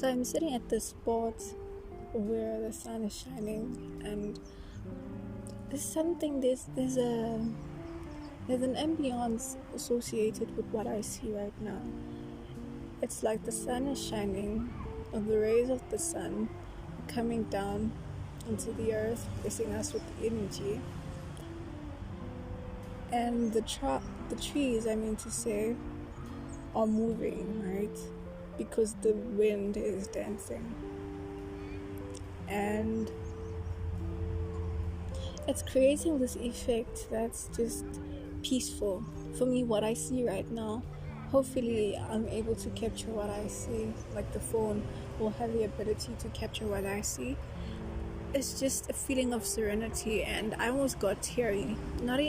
So I'm sitting at this spot where the sun is shining, and there's something there's an ambience associated with what I see right now. It's like the sun is shining, and the rays of the sun are coming down into the earth, blessing us with the energy. And the trees, I mean to say, are moving, right? Because the wind is dancing. And it's creating this effect that's just peaceful. For me, what I see right now, hopefully I'm able to capture what I see. Like the phone will have the ability to capture what I see. It's just a feeling of serenity, and I almost got teary. Not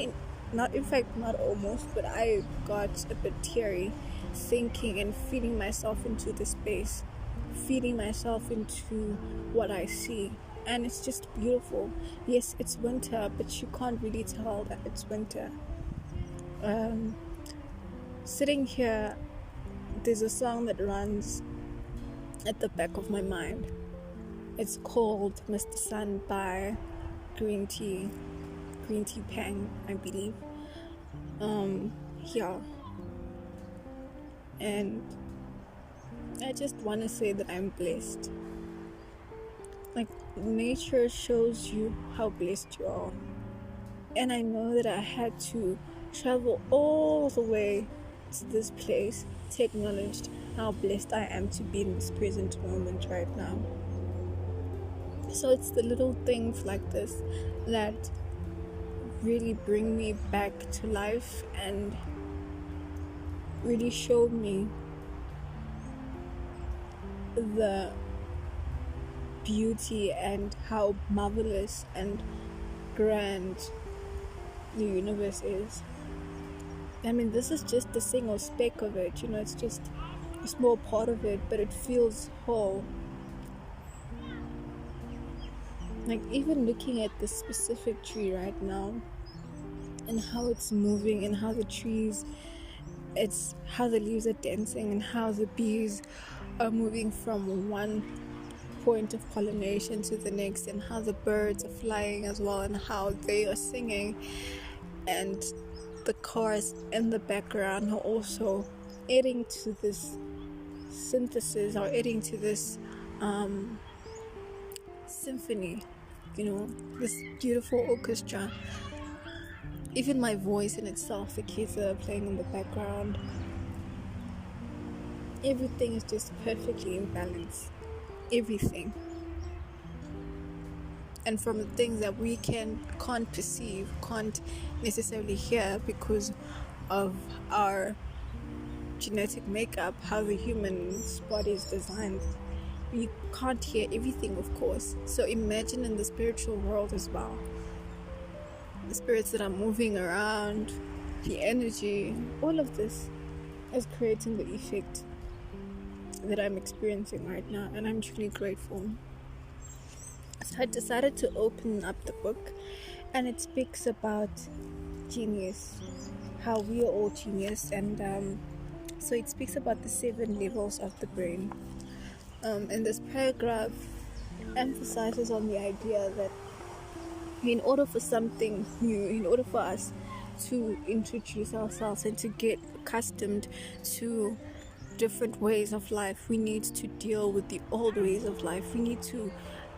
almost, but I got a bit teary thinking and feeling myself into the space, feeling myself into what I see. And it's just beautiful. Yes, it's winter, but you can't really tell that it's winter. Sitting here, there's a song that runs at the back of my mind. It's called Mr. Sun by Green Tea Pang, I believe. Yeah. And I just want to say that I'm blessed. Like, nature shows you how blessed you are. And I know that I had to travel all the way to this place to acknowledge how blessed I am to be in this present moment right now. So it's the little things like this that really bring me back to life and really show me the beauty and how marvelous and grand the universe is. I mean, this is just a single speck of it, it's just a small part of it, but it feels whole. Like, even looking at this specific tree right now and how it's moving and how the trees, it's how the leaves are dancing and how the bees are moving from one point of pollination to the next, and how the birds are flying as well and how they are singing, and the cars in the background are also adding to this synthesis or adding to this symphony, this beautiful orchestra. Even my voice in itself, the kids that are playing in the background, everything is just perfectly in balance. Everything. And from the things that we can't perceive, can't necessarily hear because of our genetic makeup, how the human's body is designed, we can't hear everything, of course. So imagine in the spiritual world as well, the spirits that are moving around, the energy, all of this is creating the effect that I'm experiencing right now, and I'm truly grateful. So I decided to open up the book, and it speaks about genius, how we are all genius, and so it speaks about the 7 levels of the brain. And this paragraph emphasizes on the idea that in order for something new, in order for us to introduce ourselves and to get accustomed to different ways of life, we need to deal with the old ways of life. We need to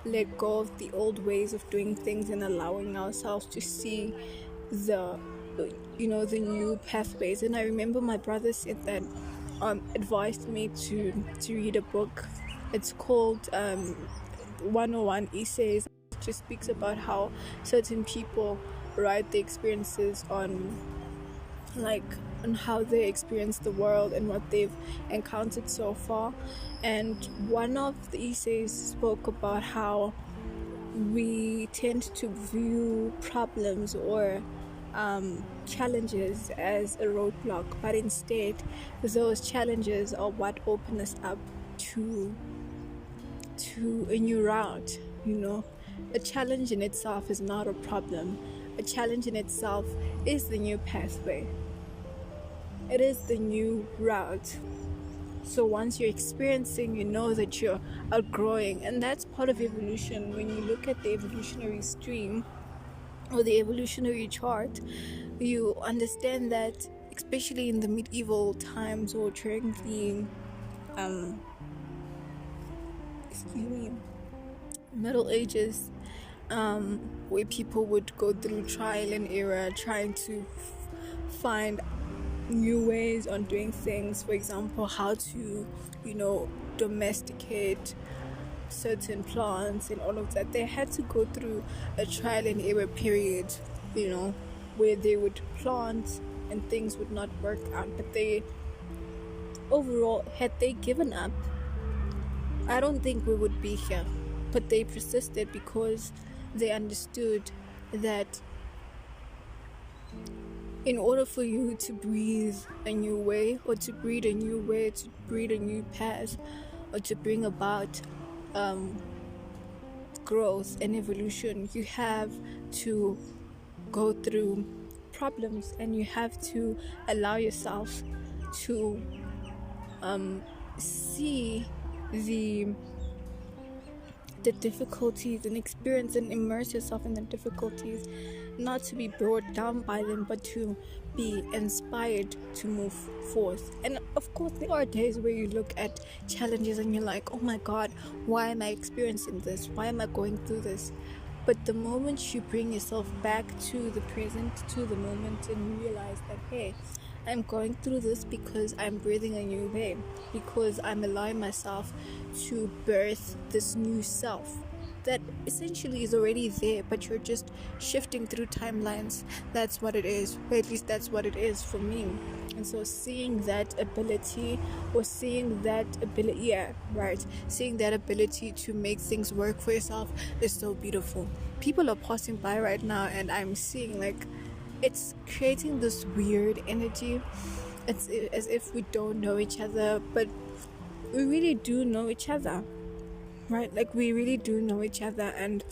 let go of the old ways of doing things and allowing ourselves to see the new pathways. And I remember my brother said that advised me to read a book. It's called 101 Essays. It just speaks about how certain people write their experiences on how they experience the world and what they've encountered so far. And one of the essays spoke about how we tend to view problems or challenges as a roadblock, but instead those challenges are what open us up to a new route. A challenge in itself is not a problem. A challenge in itself is the new pathway. It is the new route. So once you're experiencing, you know that you're outgrowing, and that's part of evolution. When you look at the evolutionary stream or the evolutionary chart, you understand that, especially in the medieval times or during the Middle Ages, where people would go through trial and error trying to find new ways on doing things. For example, how to, domesticate certain plants and all of that. They had to go through a trial and error period, where they would plant and things would not work out. But they, overall, had they given up, I don't think we would be here. But they persisted because they understood that in order for you to breathe a new way, or to breathe a new way, to breathe a new path, or to bring about growth and evolution, you have to go through problems, and you have to allow yourself to see the difficulties and experience and immerse yourself in the difficulties, not to be brought down by them, but to be inspired to move forth. And of course, there are days where you look at challenges and you're like, oh my God, why am I experiencing this? Why am I going through this? But the moment you bring yourself back to the present, to the moment, and you realize that, hey, I'm going through this because I'm breathing a new way, because I'm allowing myself to birth this new self that essentially is already there, but you're just shifting through timelines. That's what it is, or at least that's what it is for me. And so seeing that ability, seeing that ability to make things work for yourself is so beautiful. People are passing by right now, and I'm seeing, like, it's creating this weird energy. It's as if we don't know each other, but we really do know each other, right? Like, we really do know each other, and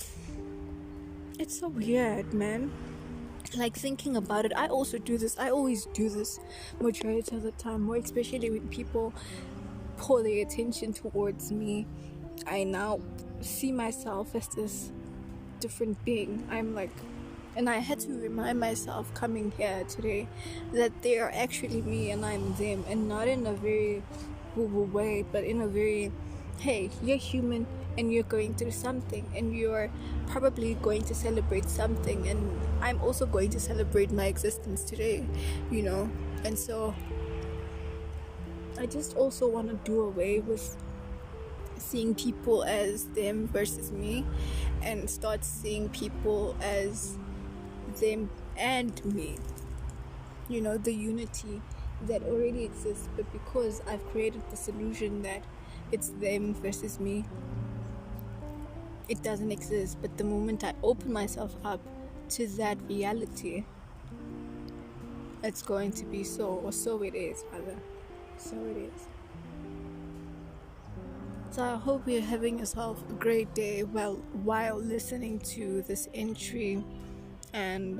it's so weird, man. Like, thinking about it, I also do this. I always do this majority of the time, more especially when people pour their attention towards me. I now see myself as this different being. And I had to remind myself coming here today that they are actually me and I'm them, and not in a very woo-woo way, but in a very, hey, you're human and you're going through something, and you're probably going to celebrate something, and I'm also going to celebrate my existence today, And so I just also want to do away with seeing people as them versus me, and start seeing people as them and me, the unity that already exists. But because I've created this illusion that it's them versus me, it doesn't exist. But the moment I open myself up to that reality, it's going to be so, or so it is, rather. So it is. So I hope you're having yourself a great day while listening to this entry, and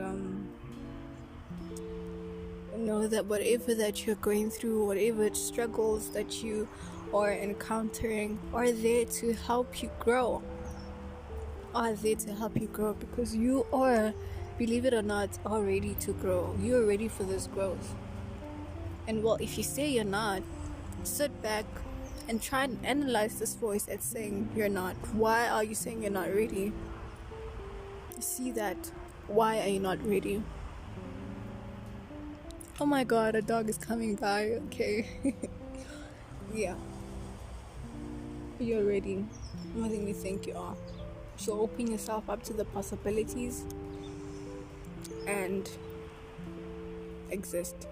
know that whatever that you're going through, whatever struggles that you are encountering, are there to help you grow. Because you are, believe it or not, are ready to grow. You're ready for this growth. And if you say you're not, sit back and try and analyze this voice that's saying you're not. Why are you saying you're not ready? See that. Why are you not ready? Oh my God, a dog is coming by. Okay. Yeah. You're ready. More than you think you are. So open yourself up to the possibilities and exist.